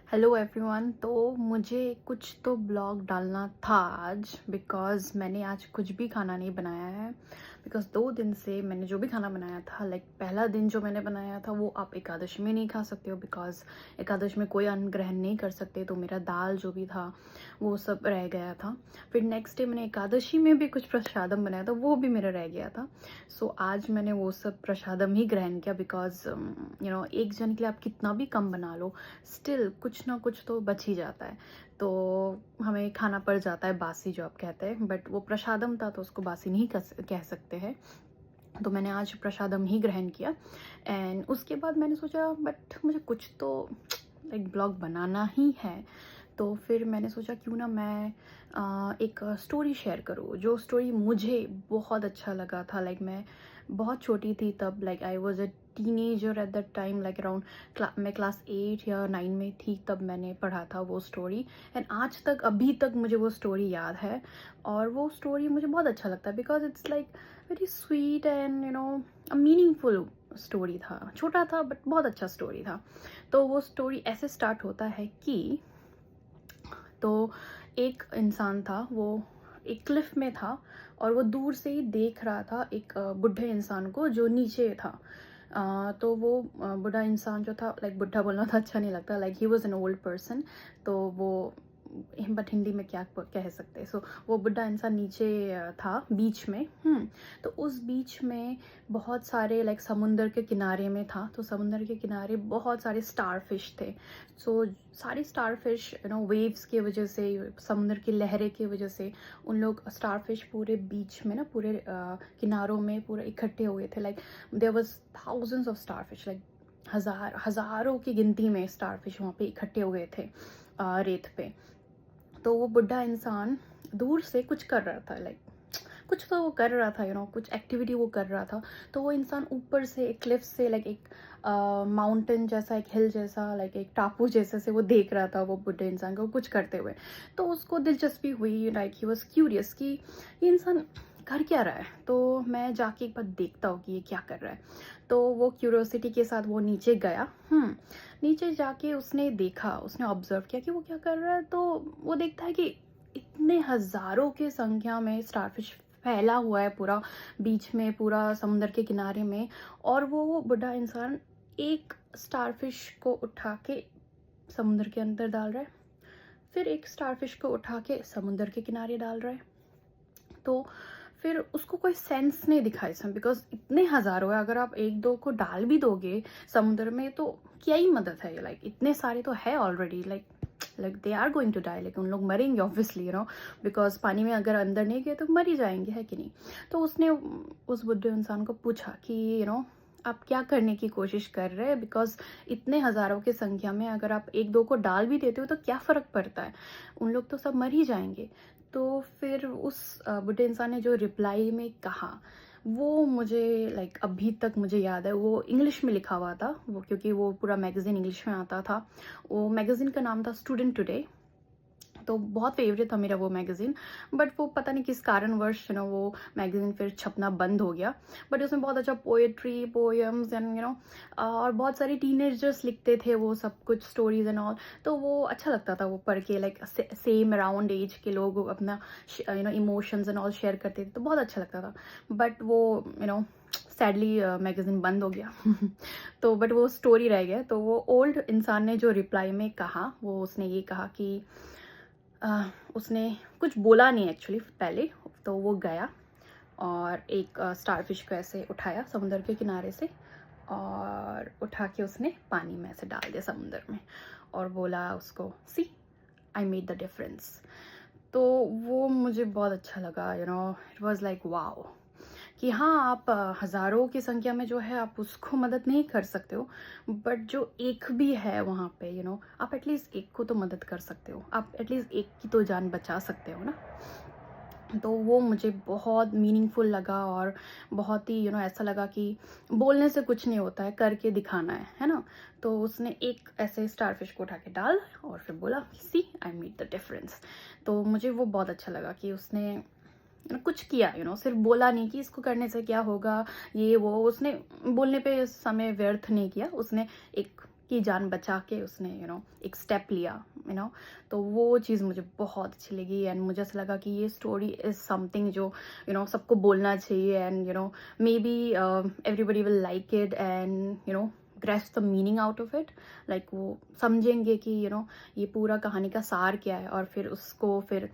Hello everyone. तो मुझे कुछ तो ब्लॉग डालना था आज, बिकॉज़ मैंने आज कुछ भी खाना नहीं बनाया है। बिकॉज़ 2 दिन से मैंने जो भी खाना बनाया था, लाइक पहला दिन जो मैंने बनाया था वो आप एकादशी में नहीं खा सकते हो, बिकॉज़ एकादशी में कोई अन्न ग्रहण नहीं कर सकते। तो मेरा दाल जो भी था वो सब रह गया था। फिर नेक्स्ट डे मैंने एकादशी में भी कुछ प्रसादम बनाया था, वो भी मेरा रह गया था। सो आज मैंने वो सब प्रसादम ही ग्रहण किया, बिकॉज़ एक जन के लिए आप कितना भी कम बना लो, स्टिल कुछ ना कुछ तो बच ही जाता है। तो हमें खाना पड़ जाता है बासी, जो आप कहते हैं, बट वो प्रसादम था तो उसको बासी नहीं कह सकते हैं। तो मैंने आज प्रसादम ही ग्रहण किया। एंड उसके बाद मैंने सोचा बट मुझे कुछ तो लाइक ब्लॉग बनाना ही है। तो फिर मैंने सोचा क्यों ना मैं एक स्टोरी शेयर करूँ, जो स्टोरी मुझे बहुत अच्छा लगा था। लाइक मैं बहुत छोटी थी तब, like I was a teenager at that time, like around मैं क्लास 8 या 9 में थी तब मैंने पढ़ा था वो स्टोरी। एंड आज तक अभी तक मुझे वो स्टोरी याद है। और वो स्टोरी मुझे बहुत अच्छा लगता है, because it's like very sweet and a meaningful story था। छोटा था बट बहुत अच्छा स्टोरी था। तो वो स्टोरी ऐसे स्टार्ट होता है कि तो एक इंसान था, वो एक क्लिफ में था और वो दूर से ही देख रहा था एक बुढ़े इंसान को जो नीचे था। तो वो बूढ़ा इंसान जो था, लाइक बुढ़ा बोलना तो अच्छा नहीं लगता, like he was an old person. तो वो बट हिंदी में क्या कह सकते हैं। सो वो बुढ़ा इंसान नीचे था बीच में। तो उस बीच में बहुत सारे, लाइक समुंदर के किनारे में था, तो समुंदर के किनारे बहुत सारे स्टार फिश थे। सो सारी स्टार फिश वेव्स की वजह से, समुद्र की लहरें की वजह से उन लोग स्टार फिश पूरे बीच में ना, पूरे किनारों में पूरे इकट्ठे हुए थे। Like there was thousands of starfish, like हजारों की गिनती में स्टार फिश वहाँ पे इकट्ठे हुए थे रेत पे। तो वो बुढ़ा इंसान दूर से कुछ कर रहा था, लाइक कुछ तो वो कर रहा था, कुछ एक्टिविटी वो कर रहा था। तो वो इंसान ऊपर से एक क्लिफ से, लाइक एक माउंटेन जैसा, एक हिल जैसा, लाइक एक टापू जैसे से वो देख रहा था वो बुढ़े इंसान को कुछ करते हुए। तो उसको दिलचस्पी हुई, लाइक ही वॉज क्यूरियस कि ये इंसान कर क्या रहा है। तो मैं जाके एक बार देखता हूँ कि ये क्या कर रहा है। तो वो क्यूरियोसिटी के साथ वो नीचे गया। नीचे जाके उसने देखा, उसने ऑब्जर्व किया कि वो क्या कर रहा है। तो वो देखता है कि इतने हजारों के संख्या में स्टारफिश फैला हुआ है पूरा बीच में, पूरा समुद्र के किनारे में। और वो बुढ़ा इंसान एक स्टारफिश को उठा के समुद्र के अंदर डाल रहा है, फिर एक स्टारफिश को उठा के समुद्र के किनारे डाल रहा है। तो फिर उसको कोई सेंस नहीं दिखा इसमें, बिकॉज इतने हजारों है, अगर आप एक दो को डाल भी दोगे समुद्र में तो क्या ही मदद है। लाइक इतने सारे तो है already, like they are going to die, like उन लोग मरेंगे ऑब्वियसली, बिकॉज पानी में अगर अंदर नहीं गए तो मर ही जाएंगे, है कि नहीं। तो उसने उस बुढ़े इंसान को पूछा कि आप क्या करने की कोशिश कर रहे हैं, बिकॉज इतने हजारों की संख्या में अगर आप एक दो को डाल भी देते हो तो क्या फ़र्क पड़ता है, उन लोग तो सब मर ही जाएंगे। तो फिर उस बुढ़े इंसान ने जो रिप्लाई में कहा वो मुझे, लाइक अभी तक मुझे याद है। वो इंग्लिश में लिखा हुआ था वो, क्योंकि वो पूरा मैगज़ीन इंग्लिश में आता था। वो मैगज़ीन का नाम था स्टूडेंट टुडे। तो बहुत फेवरेट था मेरा वो मैगज़ीन। बट वो पता नहीं किस कारणवश वो मैगज़ीन फिर छपना बंद हो गया। बट उसमें बहुत अच्छा पोएट्री, पोएम्स एंड और बहुत सारे टीनेजर्स लिखते थे वो सब कुछ स्टोरीज एंड ऑल। तो वो अच्छा लगता था वो पढ़ के, लाइक सेम अराउंड एज के लोग अपना इमोशंस एंड ऑल शेयर करते थे, तो बहुत अच्छा लगता था। बट वो सैडली मैगज़ीन बंद हो गया। तो बट वो स्टोरी रह गया। तो वो ओल्ड इंसान ने जो रिप्लाई में कहा, वो उसने ये कहा कि उसने कुछ बोला नहीं एक्चुअली पहले। तो वो गया और एक स्टारफिश को ऐसे उठाया समुद्र के किनारे से, और उठा के उसने पानी में ऐसे डाल दिया समुद्र में, और बोला उसको, सी आई मेड द डिफरेंस। तो वो मुझे बहुत अच्छा लगा, इट वाज लाइक वाओ, कि हाँ आप हज़ारों की संख्या में जो है आप उसको मदद नहीं कर सकते हो, बट जो एक भी है वहाँ पे, आप एटलीस्ट एक को तो मदद कर सकते हो, आप एटलीस्ट एक की तो जान बचा सकते हो ना। तो वो मुझे बहुत मीनिंगफुल लगा, और बहुत ही ऐसा लगा कि बोलने से कुछ नहीं होता है, करके दिखाना है ना। तो उसने एक ऐसे स्टारफिश को उठा के डाल और फिर बोला, सी आई मेड द डिफरेंस। तो मुझे वो बहुत अच्छा लगा कि उसने कुछ किया, सिर्फ बोला नहीं कि इसको करने से क्या होगा, ये वो। उसने बोलने पे समय व्यर्थ नहीं किया, उसने एक की जान बचा के उसने एक स्टेप लिया। तो वो चीज़ मुझे बहुत अच्छी लगी एंड मुझे ऐसा लगा कि ये स्टोरी इज़ समथिंग जो सबको बोलना चाहिए and may be everybody will like it and grasp the meaning out of it. Like वो समझेंगे कि ये पूरा कहानी का सार क्या है और फिर उसको फिर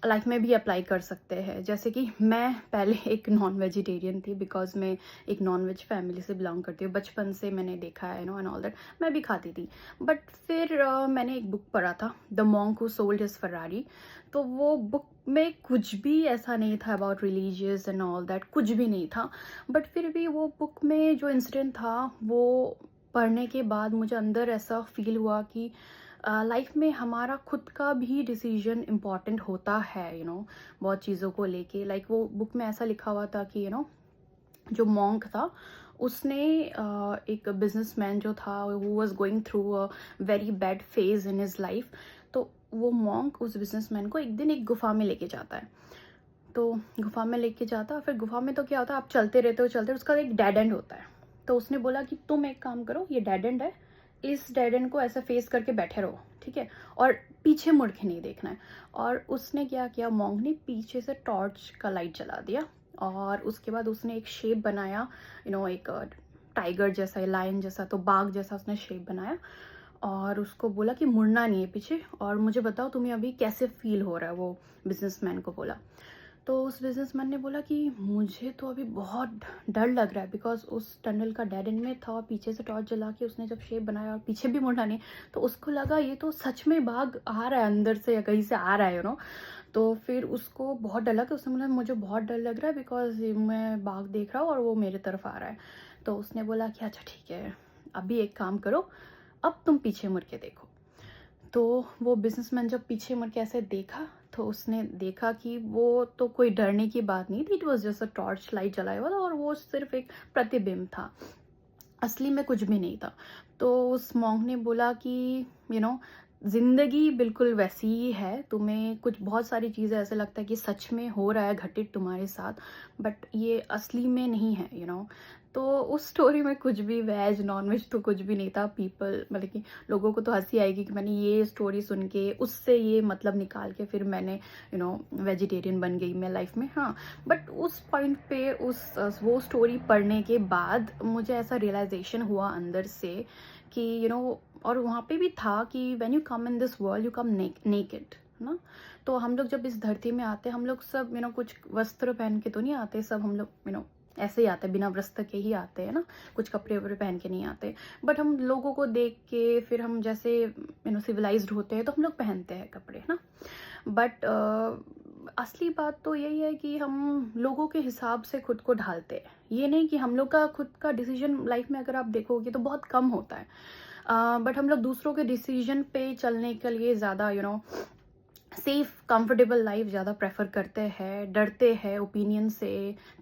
लाइफ में भी अप्लाई कर सकते हैं। जैसे कि मैं पहले एक नॉन वेजिटेरियन थी बिकॉज मैं एक नॉन वेज फैमिली से बिलोंग करती हूँ। बचपन से मैंने देखा है एंड ऑल दैट, मैं भी खाती थी। बट फिर मैंने एक बुक पढ़ा था, the monk who sold his Ferrari. तो वो बुक में कुछ भी ऐसा नहीं था about religious and all that, कुछ भी नहीं था। बट फिर भी वो बुक में जो इंसिडेंट था वो पढ़ने के बाद मुझे अंदर ऐसा फील हुआ कि लाइफ में हमारा खुद का भी डिसीजन इम्पॉर्टेंट होता है बहुत चीज़ों को लेके। लाइक वो बुक में ऐसा लिखा हुआ था कि जो मॉन्क था उसने एक बिजनेसमैन जो था who was going through a very bad phase in his life. तो वो मॉन्क उस बिजनेसमैन को एक दिन एक गुफा में लेके जाता है। तो गुफा में लेके जाता है, फिर गुफा में तो क्या होता है, आप चलते रहते हो चलते हो, उसका एक डेड एंड होता है। तो उसने बोला कि तुम एक काम करो, ये डेड एंड है, इस डेड एंड को ऐसे फेस करके बैठे रहो, ठीक है, और पीछे मुड़ के नहीं देखना है। और उसने क्या किया, मॉन्क ने पीछे से टॉर्च का लाइट जला दिया और उसके बाद उसने एक शेप बनाया, एक टाइगर जैसा, लायन जैसा, तो बाघ जैसा उसने शेप बनाया और उसको बोला कि मुड़ना नहीं है पीछे, और मुझे बताओ तुम्हें अभी कैसे फील हो रहा है। वो बिजनेसमैन को बोला। तो उस बिजनेसमैन ने बोला कि मुझे तो अभी बहुत डर लग रहा है बिकॉज उस टनल का डेड एंड में था और पीछे से टॉर्च जला के उसने जब शेप बनाया और पीछे भी मुड़ा नहीं, तो उसको लगा ये तो सच में बाघ आ रहा है अंदर से या कहीं से आ रहा है तो फिर उसको बहुत डर लगा। उसने बोला मुझे बहुत डर लग रहा है बिकॉज मैं बाघ देख रहा हूँ और वो मेरे तरफ आ रहा है। तो उसने बोला कि अच्छा ठीक है, अभी एक काम करो, अब तुम पीछे मुड़ के देखो। तो वो बिजनेसमैन जब पीछे मुड़ के ऐसे देखा तो उसने देखा कि वो तो कोई डरने की बात नहीं थी, it was just a torch light जलाया हुआ था और वो सिर्फ एक प्रतिबिंब था, असली में कुछ भी नहीं था। तो उस मॉन्क ने बोला कि जिंदगी बिल्कुल वैसी ही है, तुम्हें कुछ बहुत सारी चीज़ें ऐसे लगता है कि सच में हो रहा है घटित तुम्हारे साथ, बट ये असली में नहीं है तो उस स्टोरी में कुछ भी वेज नॉन वेज तो कुछ भी नहीं था। पीपल मतलब कि लोगों को तो हंसी आएगी कि मैंने ये स्टोरी सुन के उससे ये मतलब निकाल के फिर मैंने वेजिटेरियन बन गई मैं लाइफ में। हाँ, बट उस पॉइंट पे वो स्टोरी पढ़ने के बाद मुझे ऐसा रियलाइजेशन हुआ अंदर से कि और वहाँ पे भी था कि when you come in this world you come naked ना। तो हम लोग जब इस धरती में आते हम लोग सब कुछ वस्त्र पहन के तो नहीं आते, सब हम लोग ऐसे ही आते, बिना वस्त्र के ही आते हैं ना, कुछ कपड़े वपड़े पहन के नहीं आते। बट हम लोगों को देख के फिर हम जैसे सिविलाइज्ड होते हैं तो हम लोग पहनते हैं कपड़े ना। बट असली बात तो यही है कि हम लोगों के हिसाब से खुद को ढालते हैं, ये नहीं कि हम लोग का खुद का डिसीजन लाइफ में अगर आप देखोगे तो बहुत कम होता है। बट हम लोग दूसरों के डिसीजन पे चलने के लिए ज़्यादा सेफ कंफर्टेबल लाइफ ज़्यादा प्रेफर करते हैं, डरते हैं ओपिनियन से,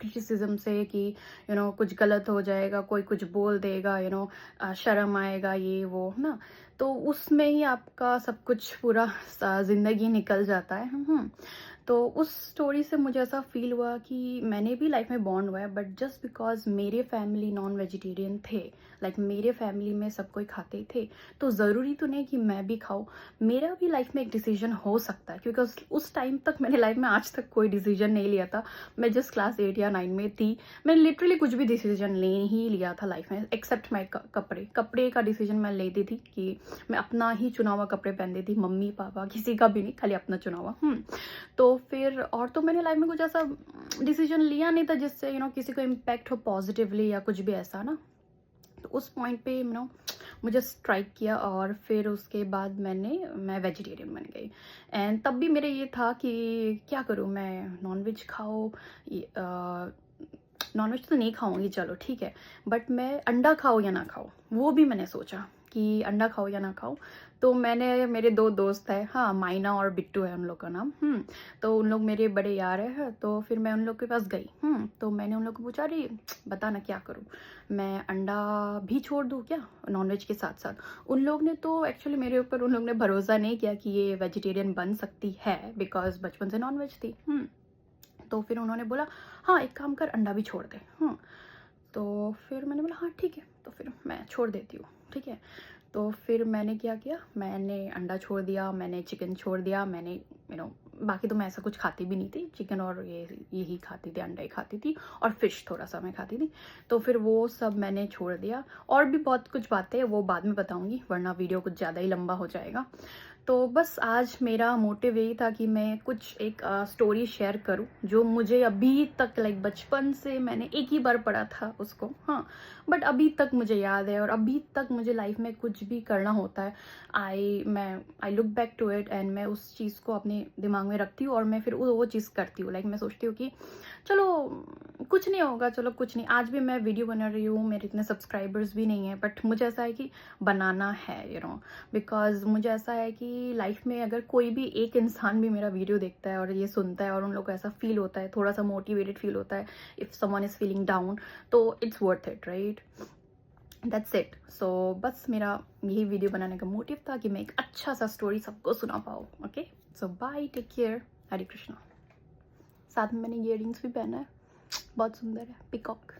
क्रिटिसिज्म से कि कुछ गलत हो जाएगा, कोई कुछ बोल देगा, शर्म आएगा, ये वो ना। तो उसमें ही आपका सब कुछ पूरा ज़िंदगी निकल जाता है। तो उस स्टोरी से मुझे ऐसा फील हुआ कि मैंने भी लाइफ में बॉन्ड हुआ है, बट जस्ट बिकॉज मेरे फैमिली नॉन वेजिटेरियन थे, लाइक मेरे फैमिली में सब कोई खाते ही थे, तो ज़रूरी तो नहीं कि मैं भी खाऊं। मेरा भी लाइफ में एक डिसीजन हो सकता है क्योंकि उस टाइम तक मैंने लाइफ में आज तक कोई डिसीजन नहीं लिया था। मैं जस्ट क्लास 8 या 9 में थी, मैंने लिटरली कुछ भी डिसीजन नहीं ही लिया था लाइफ में एक्सेप्ट माई कपड़े का डिसीजन मैं लेती थी कि मैं अपना ही चुना हुआ कपड़े पहनती थी, मम्मी पापा किसी का भी नहीं, खाली अपना चुना हुआ। तो फिर और तो मैंने लाइफ में कुछ ऐसा डिसीजन लिया नहीं था जिससे किसी को इम्पैक्ट हो पॉजिटिवली या कुछ भी ऐसा ना। तो उस पॉइंट पे मुझे स्ट्राइक किया और फिर उसके बाद मैं वेजिटेरियन बन गई। एंड तब भी मेरे ये था कि क्या करूँ, मैं नॉनवेज खाऊँ, नॉनवेज तो नहीं खाऊंगी चलो ठीक है, बट मैं अंडा खाऊँ या ना खाऊँ, वो भी मैंने सोचा कि अंडा खाऊँ या ना खाऊँ। तो मैंने, मेरे दो दोस्त है, हाँ माइना और बिट्टू है उन लोग का नाम। तो उन लोग मेरे बड़े यार है, तो फिर मैं उन लोग के पास गई। तो मैंने उन लोग को पूछा, अरे बता ना क्या करूँ, मैं अंडा भी छोड़ दूँ क्या नॉनवेज के साथ साथ। उन लोग ने तो एक्चुअली मेरे ऊपर उन लोग ने भरोसा नहीं किया कि ये वेजिटेरियन बन सकती है बिकॉज बचपन से नॉनवेज थी। तो फिर उन्होंने बोला हाँ एक काम कर, अंडा भी छोड़ दे। तो फिर मैंने बोला हाँ ठीक है, तो फिर मैं छोड़ देती हूँ, ठीक है। तो फिर मैंने क्या किया, मैंने अंडा छोड़ दिया, मैंने चिकन छोड़ दिया, मैंने बाकी तो मैं ऐसा कुछ खाती भी नहीं थी, चिकन और यही खाती थी, अंडा ही खाती थी, और फिश थोड़ा सा मैं खाती थी। तो फिर वो सब मैंने छोड़ दिया। और भी बहुत कुछ बातें हैं, वो बाद में बताऊंगी, वरना वीडियो कुछ ज़्यादा ही लंबा हो जाएगा। तो बस आज मेरा मोटिव यही था कि मैं कुछ एक स्टोरी शेयर करूं जो मुझे अभी तक, लाइक बचपन से मैंने एक ही बार पढ़ा था उसको, हाँ, बट अभी तक मुझे याद है, और अभी तक मुझे लाइफ में कुछ भी करना होता है, I look back to it and मैं उस चीज़ को अपने दिमाग में रखती हूँ और मैं फिर वो चीज़ करती हूँ। लाइक मैं सोचती हूँ कि चलो कुछ नहीं होगा, चलो कुछ नहीं, आज भी मैं वीडियो बना रही हूँ, मेरे इतने सब्सक्राइबर्स भी नहीं है, बट मुझे ऐसा है कि बनाना है, बिकॉज मुझे ऐसा है कि लाइफ में अगर कोई भी एक इंसान भी मेरा वीडियो देखता है और ये सुनता है और उन लोग को ऐसा फील होता है, थोड़ा सा मोटिवेटेड फील होता है, if someone is feeling down, तो it's worth it, right? That's it. So बस मेरा यही वीडियो बनाने का मोटिव था कि मैं एक अच्छा सा स्टोरी सबको सुना पाऊँ। ओके, सो बाय, टेक केयर, हरे कृष्णा। साथ में मैंने इयररिंग्स भी पहना है, बहुत सुंदर है, पिकॉक।